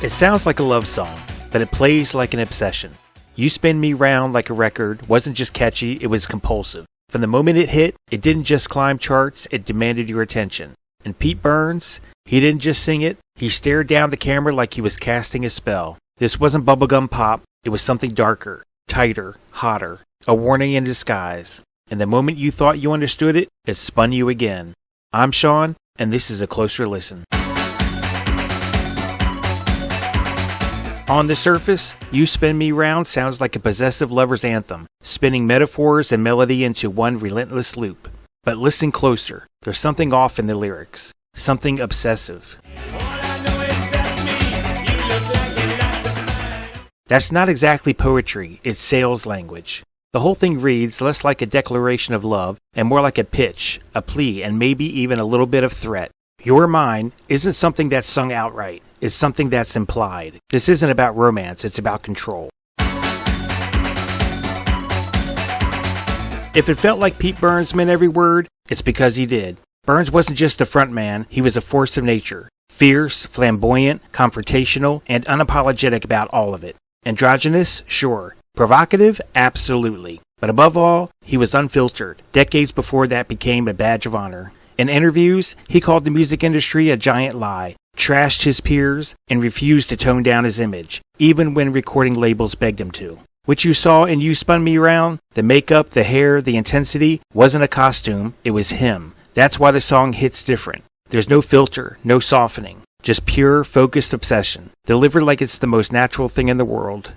It sounds like a love song, but it plays like an obsession. You Spin Me Round Like a Record wasn't just catchy, it was compulsive. From the moment it hit, it didn't just climb charts, it demanded your attention. And Pete Burns, he didn't just sing it, he stared down the camera like he was casting a spell. This wasn't bubblegum pop, it was something darker, tighter, hotter, a warning in disguise. And the moment you thought you understood it, it spun you again. I'm Sean, and this is A Closer Listen. On the surface, You Spin Me Round sounds like a possessive lover's anthem, spinning metaphors and melody into one relentless loop. But listen closer, there's something off in the lyrics, something obsessive. That's not exactly poetry, it's sales language. The whole thing reads less like a declaration of love and more like a pitch, a plea, and maybe even a little bit of threat. You're Mine isn't something that's sung outright. It's something that's implied. This isn't about romance, it's about control. If it felt like Pete Burns meant every word, it's because he did. Burns wasn't just a front man, he was a force of nature. Fierce, flamboyant, confrontational, and unapologetic about all of it. Androgynous? Sure. Provocative? Absolutely. But above all, he was unfiltered, decades before that became a badge of honor. In interviews, he called the music industry a giant lie, trashed his peers, and refused to tone down his image, even when recording labels begged him to. What you saw in You Spun Me Round, the makeup, the hair, the intensity, wasn't a costume, it was him. That's why the song hits different. There's no filter, no softening, just pure, focused obsession, delivered like it's the most natural thing in the world.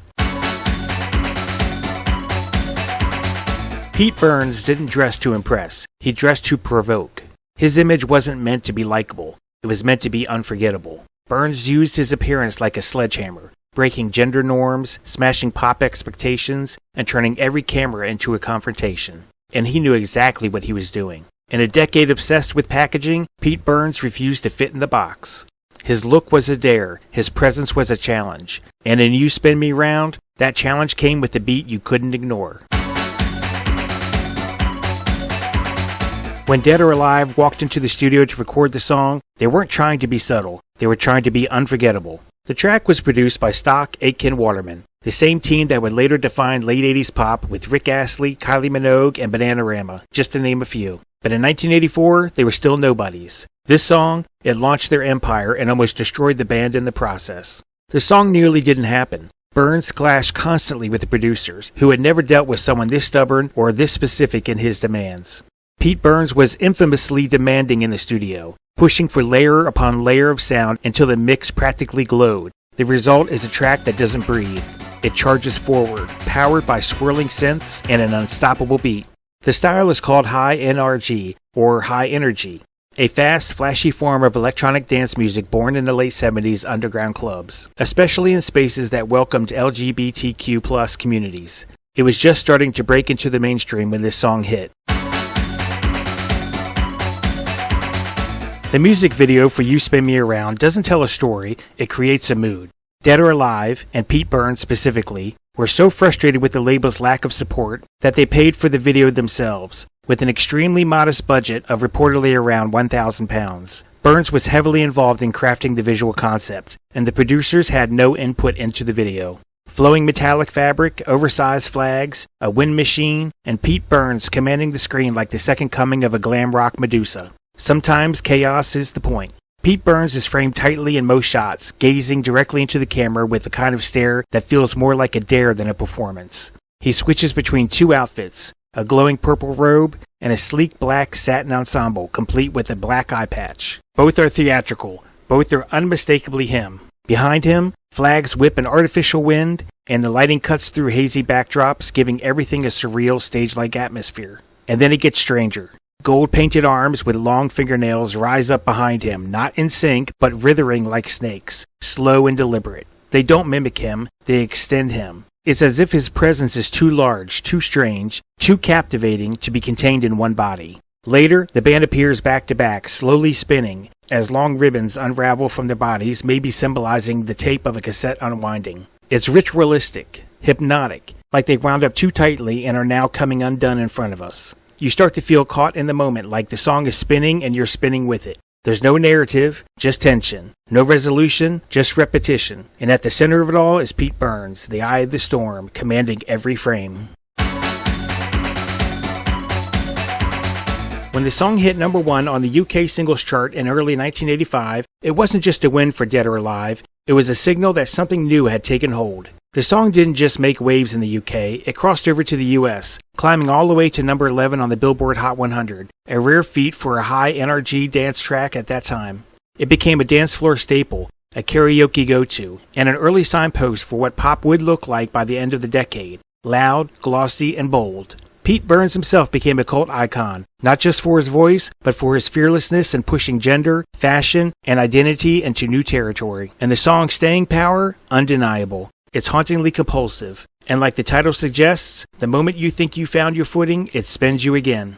Pete Burns didn't dress to impress, he dressed to provoke. His image wasn't meant to be likable. It was meant to be unforgettable. Burns used his appearance like a sledgehammer, breaking gender norms, smashing pop expectations, and turning every camera into a confrontation. And he knew exactly what he was doing. In a decade obsessed with packaging, Pete Burns refused to fit in the box. His look was a dare, his presence was a challenge. And in You Spin Me Round, that challenge came with a beat you couldn't ignore. When Dead or Alive walked into the studio to record the song, they weren't trying to be subtle, they were trying to be unforgettable. The track was produced by Stock Aitken Waterman, the same team that would later define late 80s pop with Rick Astley, Kylie Minogue, and Bananarama, just to name a few. But in 1984, they were still nobodies. This song, it launched their empire and almost destroyed the band in the process. The song nearly didn't happen. Burns clashed constantly with the producers, who had never dealt with someone this stubborn or this specific in his demands. Pete Burns was infamously demanding in the studio, pushing for layer upon layer of sound until the mix practically glowed. The result is a track that doesn't breathe. It charges forward, powered by swirling synths and an unstoppable beat. The style is called high NRG, or high energy, a fast, flashy form of electronic dance music born in the late 70s underground clubs, especially in spaces that welcomed LGBTQ+ communities. It was just starting to break into the mainstream when this song hit. The music video for You Spin Me Around doesn't tell a story, it creates a mood. Dead or Alive, and Pete Burns specifically, were so frustrated with the label's lack of support that they paid for the video themselves, with an extremely modest budget of reportedly around £1,000. Burns was heavily involved in crafting the visual concept, and the producers had no input into the video. Flowing metallic fabric, oversized flags, a wind machine, and Pete Burns commanding the screen like the second coming of a glam rock Medusa. Sometimes chaos is the point. Pete Burns is framed tightly in most shots, gazing directly into the camera with the kind of stare that feels more like a dare than a performance. He switches between two outfits, a glowing purple robe and a sleek black satin ensemble complete with a black eye patch. Both are theatrical, both are unmistakably him. Behind him, flags whip an artificial wind, and the lighting cuts through hazy backdrops, giving everything a surreal stage-like atmosphere. And then it gets stranger. Gold-painted arms with long fingernails rise up behind him, not in sync, but writhing like snakes, slow and deliberate. They don't mimic him, they extend him. It's as if his presence is too large, too strange, too captivating to be contained in one body. Later, the band appears back-to-back, slowly spinning, as long ribbons unravel from their bodies, maybe symbolizing the tape of a cassette unwinding. It's ritualistic, hypnotic, like they wound up too tightly and are now coming undone in front of us. You start to feel caught in the moment, like the song is spinning and you're spinning with it. There's no narrative, just tension. No resolution, just repetition. And at the center of it all is Pete Burns, the eye of the storm, commanding every frame. When the song hit number 1 on the UK singles chart in early 1985, it wasn't just a win for Dead or Alive, it was a signal that something new had taken hold. The song didn't just make waves in the UK, it crossed over to the US, climbing all the way to number 11 on the Billboard Hot 100, a rare feat for a high NRG dance track at that time. It became a dance floor staple, a karaoke go-to, and an early signpost for what pop would look like by the end of the decade: loud, glossy, and bold. Pete Burns himself became a cult icon, not just for his voice, but for his fearlessness in pushing gender, fashion, and identity into new territory. And the song's staying power, undeniable. It's hauntingly compulsive, and like the title suggests, the moment you think you found your footing, it spins you again.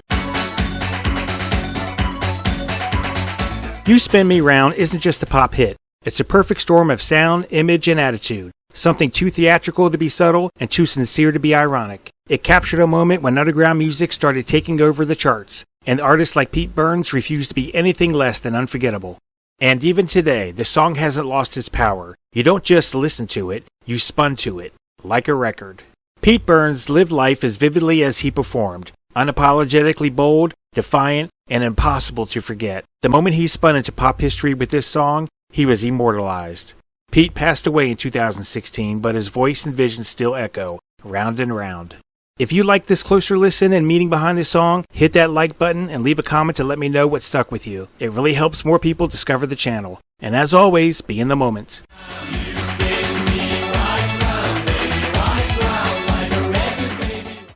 You Spin Me Round isn't just a pop hit. It's a perfect storm of sound, image, and attitude. Something too theatrical to be subtle and too sincere to be ironic. It captured a moment when underground music started taking over the charts, and artists like Pete Burns refused to be anything less than unforgettable. And even today, the song hasn't lost its power. You don't just listen to it, you spun to it, like a record. Pete Burns lived life as vividly as he performed, unapologetically bold, defiant, and impossible to forget. The moment he spun into pop history with this song, he was immortalized. Pete passed away in 2016, but his voice and vision still echo, round and round. If you like this closer listen and meaning behind this song, hit that like button and leave a comment to let me know what stuck with you. It really helps more people discover the channel. And as always, be in the moment.